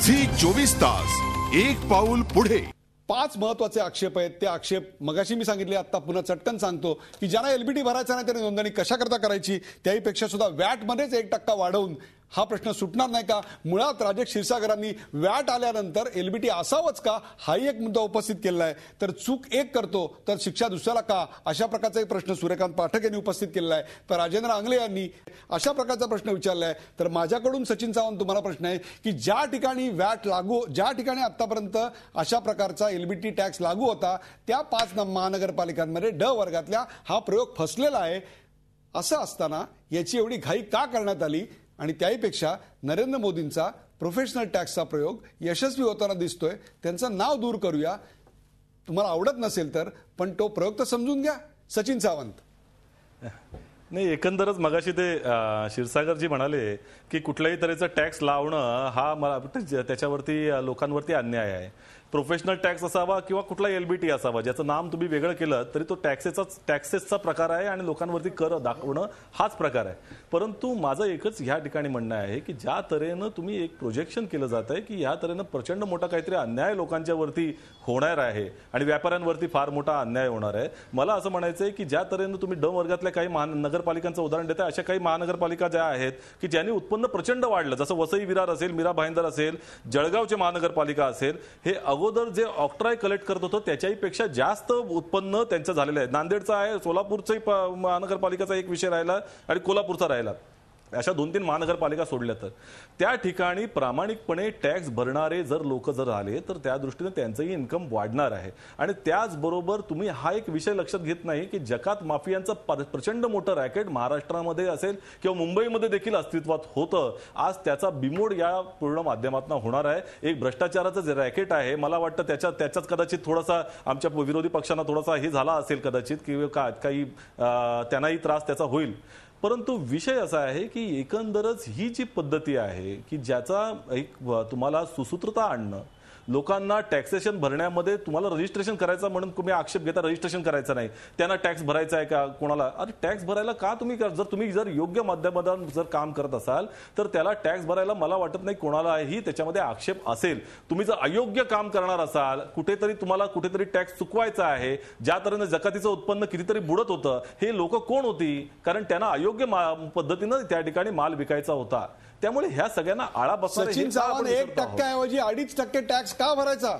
झी24 तास एक पाऊल पुढे। 5 महत्वाचे आक्षेप आहेत। ते आक्षेप मगाशी मी सांगितले, आता पुन्हा चटकन सांगतो की ज्यांना एलबीटी भरायचा नाही त्यांनी नोंदणी कशा करता करायची, त्याहीपेक्षा सुद्धा वॅट मध्येच 1% वाढवून हा प्रश्न सुटणार नाही का? मुळात राजेश क्षीरसागरांनी वॅट आल्यानंतर एलबीटी असावंच का, हाही एक मुद्दा उपस्थित केलेला आहे। तर चूक एक करतो तर शिक्षा दुसऱ्याला का, अशा प्रकारचा एक प्रश्न सूर्यकांत पाठक यांनी उपस्थित केलेला आहे। तर राजेंद्र आंगले यांनी अशा प्रकारचा प्रश्न विचारला आहे। तर माझ्याकडून सचिन सावंत तुम्हाला प्रश्न आहे की ज्या ठिकाणी वॅट लागू, ज्या ठिकाणी आतापर्यंत अशा प्रकारचा एलबीटी टॅक्स लागू होता त्या 5 महानगरपालिकांमध्ये ड वर्गातल्या हा प्रयोग फसलेला आहे। असं असताना याची एवढी घाई का करण्यात आली? आणि त्याहीपेक्षा नरेंद्र मोदींचा प्रोफेशनल टॅक्सचा प्रयोग यशस्वी होताना दिसतोय, त्यांचं नाव दूर करूया। तुम्हाला आवडत नसेल तर, पण तो प्रयोग तर समजून घ्या। सचिन सावंत नाही, एकंदरच मगाशी ते क्षीरसागरजी म्हणाले की कुठल्याही तऱ्हेचा टॅक्स लावणं हा मला वाटतं त्याच्यावरती लोकांवरती अन्याय आहे। प्रोफेशनल टॅक्स असावा किंवा कुठला एलबीटी असावा, ज्याचं नाम तुम्ही वेगळं केलं तरी तो टॅक्सेसचा प्रकार आहे आणि लोकांवरती कर दाखवणं हाच प्रकार आहे। परंतु माझं एकच ह्या ठिकाणी म्हणणं आहे की ज्या तऱ्हेनं तुम्ही एक प्रोजेक्शन केलं जात आहे की ह्या तऱ्हेनं प्रचंड मोठा काहीतरी अन्याय लोकांच्या वरती होणार आहे आणि व्यापाऱ्यांवरती फार मोठा अन्याय होणार आहे। मला असं म्हणायचं आहे की ज्या तऱ्हेनं तुम्ही ड वर्गातल्या काही महानगरपालिकांचं उदाहरण देताय, अशा काही महानगरपालिका ज्या आहेत की ज्यांनी उत्पन्न प्रचंड वाढलं, जसं वसई विरार असेल, मीरा भाईंदर असेल, जळगावचे महानगरपालिका असेल, हे अगोदर जे ऑक्ट्रॉय कलेक्ट करत होतं त्याच्याही पेक्षा जास्त उत्पन्न त्यांचं झालेलं आहे। नांदेडचा आहे, सोलापूरचाही महानगरपालिकाचा एक विषय राहिला आणि कोल्हापूरचा राहिला, अशा 2-3 महानगरपालिका सोडल्या तर त्या ठिकाणी प्रामाणिकपणे टॅक्स भरणारे जर लोक जर आले तर त्या दृष्टीने त्यांचंही इन्कम वाढणार आहे। आणि त्याचबरोबर तुम्ही हा एक विषय लक्षात घेत नाही की जकात माफियांचं प्रचंड मोठं रॅकेट महाराष्ट्रामध्ये असेल किंवा मुंबईमध्ये देखील अस्तित्वात होतं। आज त्याचा बिमोड या पूर्ण माध्यमातून होणार आहे। एक भ्रष्टाचाराचं जे रॅकेट आहे, मला वाटतं त्याच्याच कदाचित थोडासा आमच्या विरोधी पक्षांना थोडासा हे झाला असेल कदाचित की काही त्यांनाही त्रास त्याचा होईल। परंतु विषय असा आहे की एकंदरच ही जी पद्धती आहे की ज्याचा एक तुम्हाला सुसूत्रता आणणं, लोकांना टॅक्सेशन भरण्यामध्ये तुम्हाला रजिस्ट्रेशन करायचं म्हणून तुम्ही आक्षेप घेता रजिस्ट्रेशन करायचं नाही, त्यांना टॅक्स भरायचा आहे का कोणाला? अरे टॅक्स भरायला का तुम्ही जर योग्य माध्यमातून जर काम करत असाल तर त्याला टॅक्स भरायला मला वाटत नाही कोणालाही त्याच्यामध्ये आक्षेप असेल। तुम्ही जर अयोग्य काम करणार असाल, तुम्हाला कुठेतरी टॅक्स चुकवायचा आहे, ज्या तऱ्हेने जकातीचं उत्पन्न कितीतरी बुडत होतं, हे लोक कोण होती? कारण त्यांना अयोग्य पद्धतीनं त्या ठिकाणी माल विकायचा होता। त्यामुळे ह्या सगळ्यांना आळा बसणार। सचिन सावंत 1% ऐवजी 2.5% टॅक्स का भरायचा?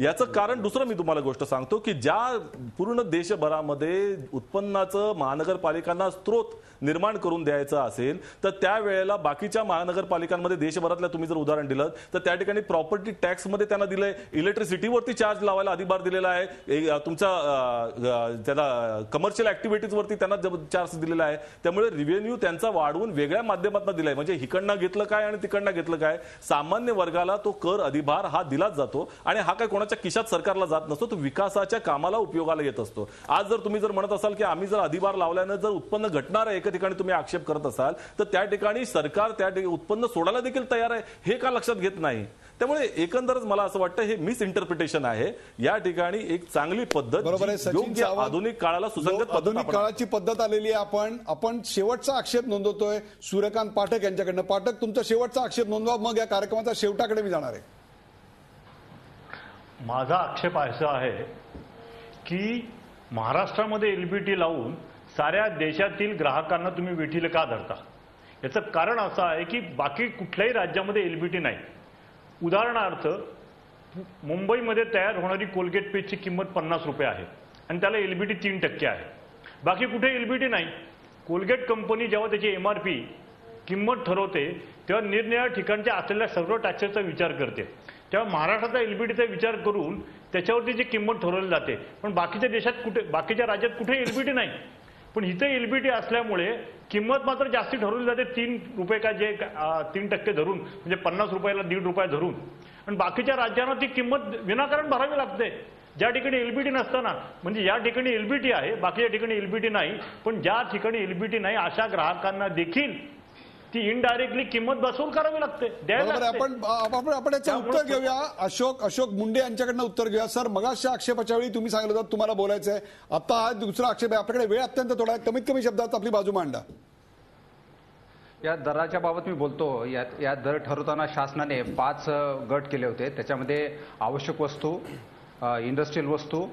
याचं कारण दुसरं मी तुम्हाला गोष्ट सांगतो की ज्या पूर्ण देशभरामध्ये उत्पन्नाचं महानगरपालिकांना स्रोत निर्माण करून द्यायचा असेल तर त्यावेळेला बाकीच्या महानगरपालिकांमध्ये देशभरातल्या तुम्ही जर उदाहरण दिलं तर त्या ठिकाणी प्रॉपर्टी टॅक्स मध्ये त्यांना दिलंय, इलेक्ट्रिसिटीवरती चार्ज लावायला अधिभार दिलेला आहे, तुमचा त्याला कमर्शियल ऍक्टिव्हिटीज वरती त्यांना चार्ज दिलेला आहे। त्यामुळे रिव्हेन्यू त्यांचा वाढवून वेगळ्या माध्यमातून दिलाय, म्हणजे हिकडनं घेतलं काय आणि तिकडनं घेतलं काय, सामान्य वर्गाला तो कर अधिभार हा दिलाच जातो आणि हा काय कोणाच्या खिशात सरकारला जात नसतो, तो विकासाच्या कामाला उपयोगाला येत असतो। आज जर तुम्ही जर म्हणत असाल की आम्ही जर अधिभार लावल्यानं जर उत्पन्न घटणार आहे, एका ठिकाणी तुम्ही आक्षेप करत असाल तर त्या ठिकाणी सरकार त्या उत्पन्न सोडायला देखील तयार आहे, हे का लक्षात घेत नाही? त्यामुळे एकंदरच मला असं वाटतं हे मिस इंटरप्रिटेशन आहे। या ठिकाणी एक चांगली पद्धत, योग्य आधुनिक काळाला सुसंगत आधुनिक काळाची पद्धत आलेली आहे। आपण शेवटचा आक्षेप नोंदवतोय सूर्यकांत पाठक यांच्याकडनं। पाठक, तुमचा शेवटचा आक्षेप नोंदवा, मग या कार्यक्रमाच्या शेवटाकडे मी जाणार आहे। माझा आक्षेप असा आहे की महाराष्ट्रामध्ये एलबीटी लावून साऱ्या देशातील ग्राहकांना तुम्ही वेठीला का धरता? याचं कारण असं आहे की बाकी कुठल्याही राज्यामध्ये एलबीटी नाही। उदाहरणार्थ मुंबईमध्ये तयार होणारी कोलगेट पेस्टची किंमत 50 रुपये आहे आणि त्याला एलबीटी 3% आहे। बाकी कुठे एलबीटी नाही। कोलगेट कंपनी जेव्हा त्याची MRP किंमत ठरवते तेव्हा निरनिराळ्या ठिकाणच्या असलेल्या सर्व टॅक्सेसचा विचार करते, तेव्हा महाराष्ट्राचा एलबीटीचा विचार करून त्याच्यावरती जी किंमत ठरवली जाते। पण बाकीच्या राज्यात कुठे एलबीटी नाही, पण इथे एलबीटी असल्यामुळे किंमत मात्र जास्ती ठरवली जाते 3 रुपये का जे 3% धरून, म्हणजे 50 रुपयाला 1.5 रुपये धरून, आणि बाकीच्या राज्यांना ती किंमत विनाकारण भरावी लागते ज्या ठिकाणी एलबीटी नसताना। म्हणजे या ठिकाणी एलबीटी आहे, बाकीच्या ठिकाणी एलबीटी नाही, पण ज्या ठिकाणी एलबीटी नाही अशा ग्राहकांना देखील ती इनडायरेक्टली किंमत वसूल करावी लागते। आपण याचं उत्तर घेऊया। अशोक मुंडे यांच्याकडनं उत्तर घेऊया। सर, मगाच्या आक्षेपाच्या वेळी तुम्ही सांगितलं होतं तुम्हाला बोलायचं आहे, आता हा दुसरा आक्षेप आहे, आपल्याकडे वेळ अत्यंत थोडा आहे, कमीत कमी शब्दात आपली बाजू मांडा। या दराच्या बाबत मी बोलतो. या दर ठरवताना शासनाने 5 गट केले होते. त्याच्यामध्ये आवश्यक वस्तू, इंडस्ट्रियल वस्तू,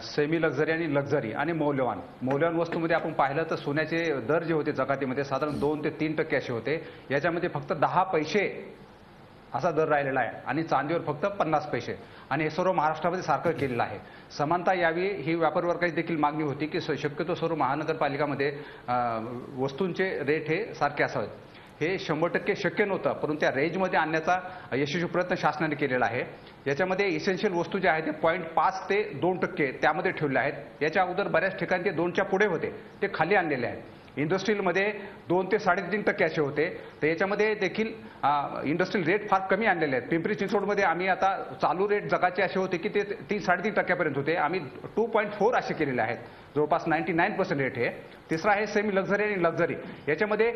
सेमी लक्झरी आणि लक्झरी आणि मौल्यवान वस्तूमध्ये आपण पाहिलं तर सोन्याचे दर जे होते जकातीमध्ये साधारण 2 ते 3% असे होते. याच्यामध्ये फक्त 10 पैसे असा दर राहिलेला आहे आणि चांदीवर फक्त 50 पैसे. आणि हे सर्व महाराष्ट्रामध्ये सारखं केलेलं आहे. समानता यावी ही व्यापारी वर्गाची देखील मागणी होती की शक्यतो सर्व महानगरपालिकामध्ये वस्तूंचे रेट हे सारखे असावेत. हे 100% शक्य नव्हतं, परंतु त्या रेंजमध्ये आणण्याचा यशस्वी प्रयत्न शासनाने केलेला आहे. याच्यामध्ये इसेन्शियल वस्तू ज्या आहेत ते 0.5 ते 2% त्यामध्ये ठेवले आहेत. याच्या अगोदर बऱ्याच ठिकाणी ते 2च्या पुढे होते, ते खाली आणलेले आहेत. इंडस्ट्रीयलमध्ये 2 ते 3.5% असे होते. तर याच्यामध्ये देखील इंडस्ट्रियल रेट फार कमी आणलेले आहेत. पिंपरी चिंचवडमध्ये आम्ही आता चालू रेट जगाचे असे होते की ते 3-3.5% होते. आम्ही 2.4 असे केलेले आहेत. जवळपास 99% रेट हे. तिसरा आहे सेमी लक्झरी आणि लक्झरी. याच्यामध्ये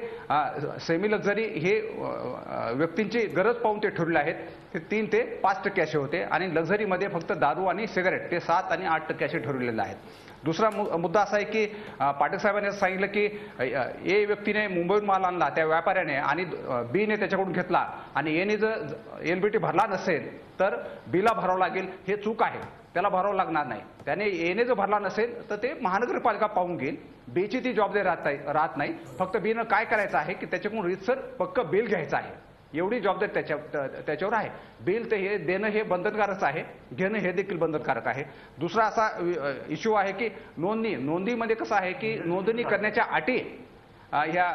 सेमी लक्झरी हे व्यक्तींची गरज पाहून ते ठरवले आहेत. ते 3 ते 5% असे होते आणि लक्झरीमध्ये फक्त दारू आणि सिगारेट ते 7 आणि 8% असे ठरवलेले आहेत. दुसरा मुद्दा असा आहे की पाटील साहेबांनी सांगितलं की ए व्यक्तीने मुंबईहून माल आणला त्या व्यापाऱ्याने आणि बीने त्याच्याकडून घेतला आणि एने जर एलबीटी भरला नसेल तर बीला भरावं लागेल. हे चूक आहे, त्याला भरावं लागणार नाही. त्याने एने जर भरला नसेल तर ते महानगरपालिका पाहून घेईल. बीची ती जबाबदारी राहत नाही. फक्त बीनं काय करायचं आहे की त्याच्याकडून रीतसर पक्क बिल घ्यायचं आहे, एवढी जबाबदारी त्याच्यावर आहे. बिल तर हे देणं हे बंधनकारक आहे, घेणं हे देखील बंधनकारक आहे. दुसरा असा इश्यू आहे की नोंदीमध्ये कसं आहे की नोंदणी करण्याच्या अटी ह्या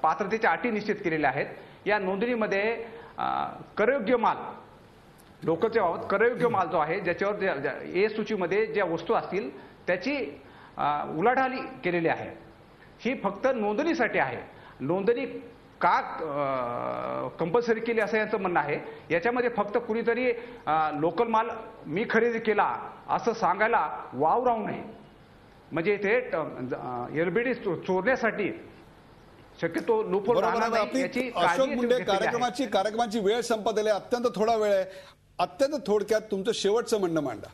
पात्रतेच्या अटी निश्चित केलेल्या आहेत. या नोंदणीमध्ये करयोग्य माल, लोकलच्या बाबत करयोग्य माल जो आहे ज्याच्यावर ए सूचीमध्ये ज्या वस्तू असतील त्याची उलाढाली केलेली आहे. ही फक्त नोंदणीसाठी आहे. नोंदणी का कंपल्सरी केली असं यांचं म्हणणं आहे. याच्यामध्ये फक्त कुणीतरी लोकल माल मी खरेदी केला असं सांगायला वाव राहू नये. म्हणजे इथे एलबीडी चोरण्यासाठी शक्यतो लूपहोल राहणार नाही याची अशोक मुंडे कार्यक्रमाची वेळ संपत आली. अत्यंत थोडा वेळ आहे. अत्यंत थोडक्यात तुमचं शेवटचं म्हणणं मांडा.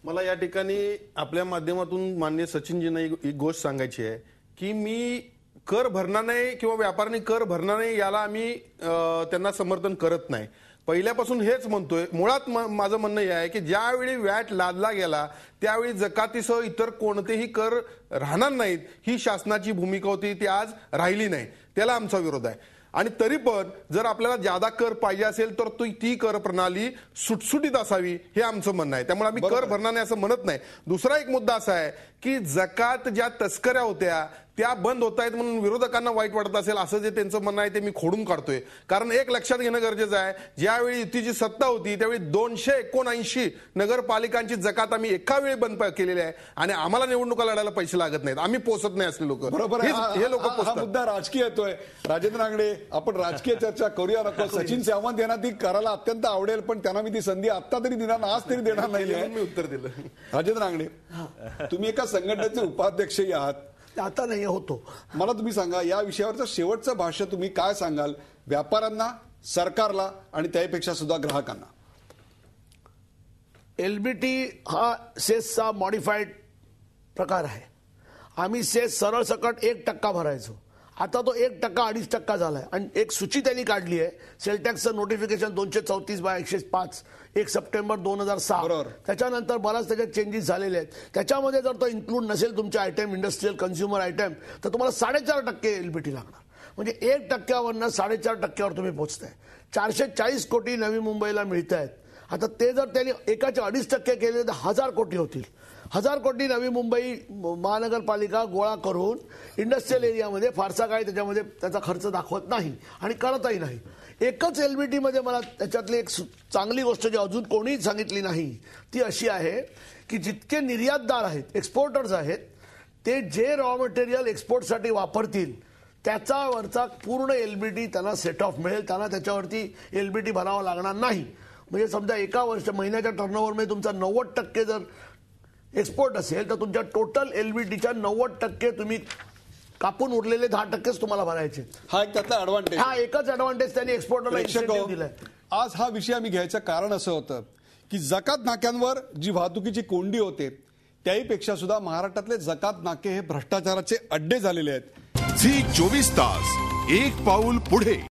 मला या ठिकाणी आपल्या माध्यमातून माननीय सचिनजींना एक गोष्ट सांगायची आहे की मी कर भरणार नाही किंवा व्यापाऱ्यांनी कर भरणार नाही याला आम्ही त्यांना समर्थन करत नाही. पहिल्यापासून हेच म्हणतोय. मुळात माझं म्हणणं हे आहे की ज्यावेळी वॅट लादला गेला त्यावेळी जकातीसह इतर कोणतेही कर राहणार नाहीत ही शासनाची भूमिका होती. ती आज राहिली नाही. त्याला आमचा विरोध आहे. आणि तरी पण जर आपल्याला जादा कर पाहिजे असेल तर ती कर प्रणाली सुटसुटीत असावी हे आमचं म्हणणं आहे. त्यामुळे आम्ही कर भरणार नाही असं म्हणत नाही. दुसरा एक मुद्दा असा आहे की जकात ज्या तस्कऱ्या होत्या त्या बंद होत आहेत म्हणून विरोधकांना वाईट वाटत असेल असं जे त्यांचं म्हणणं आहे ते मी खोडून काढतोय. कारण एक लक्षात घेणं गरजेचं आहे, ज्यावेळी युतीची सत्ता होती त्यावेळी 279 नगरपालिकांची जकात आम्ही एका वेळी बंद केलेली आहे आणि आम्हाला निवडणुका लढायला पैसे लागत नाहीत. आम्ही पोचत नाही असले लोक. बरोबर. हे लोक हा मुद्दा राजकीय येतोय. राजेंद्र आंगडे, आपण राजकीय चर्चा करूया नको. सचिन सावंत यांना ती करायला अत्यंत आवडेल पण त्यांना मी ती संधी आता तरी देणार, आज तरी देणार नाही. मी उत्तर दिलं. राजेंद्र आंगडे, तुम्ही एका संघटनेचे उपाध्यक्षही आहात. आता नाही होतो. मला तुम्ही सांगा या विषयावरचं शेवटचं भाष्य तुम्ही काय सांगाल व्यापाऱ्यांना, सरकारला आणि त्यापेक्षा सुद्धा ग्राहकांना? एलबीटी हा सेसचा मॉडिफाईड प्रकार आहे. आम्ही सेस सरळ सकट 1% भरायचो. आता तो 1% 2.5% झालाय आणि एक सूची त्यांनी काढली आहे. सेल टॅक्सचं नोटिफिकेशन 234/105 1 सप्टेंबर 2006. त्याच्यानंतर बराच त्याच्यात चेंजेस झालेले आहेत. त्याच्यामध्ये जर तो इन्क्लूड नसेल तुमचे आयटम, इंडस्ट्रियल कन्झ्युमर आयटम, तर तुम्हाला 4.5% एलबीटी लागणार. म्हणजे 1%वरनं 4.5%वर तुम्ही पोहोचताय. 440 कोटी नवी मुंबईला मिळत आहेत. आता ते जर त्यांनी एकाचे 2.5% केले तर 1000 कोटी होतील. 1000 कोटी नवी मुंबई महानगरपालिका गोळा करून इंडस्ट्रियल एरियामध्ये फारसा काही त्याच्यामध्ये त्याचा खर्च दाखवत नाही आणि करतही नाही. एकच एलबीटी मध्ये मला त्याच्यातली एक चांगली गोष्ट जी अजून कोणीही सांगितली नाही ती अशी आहे की जितके निर्यातदार आहेत, एक्सपोर्टर्स आहेत, ते जे रॉ मटेरियल एक्सपोर्टसाठी वापरतील त्याच्यावरचा पूर्ण एलबीटी त्यांना सेट ऑफ मिळेल. त्यांना त्याच्यावरती एलबीटी भरावा लागणार नाही. म्हणजे समजा एका महिन्याच्या टर्नओव्हरमध्ये तुमचा 90% जर एक्सपोर्ट असेल तर तुमच्या टोटल एलबीटीच्या 90% तुम्ही कापून उरलेले 10%च तुम्हाला भरायचे. हा एक त्यातला ऍडव्हान्टेज. हा एकच ऍडव्हान्टेज त्यांनी एक्सपोर्टरला इन्सेंटिव्ह दिलाय. आज हा विषय आम्ही घ्यायचं कारण असं होतं की जकात नाक्यांवर जी वाहतुकीची कोंडी होते त्याहीपेक्षा सुद्धा महाराष्ट्रातले जकात नाके हे भ्रष्टाचाराचे अड्डे झालेले आहेत. झी 24 तास एक पाऊल पुढे.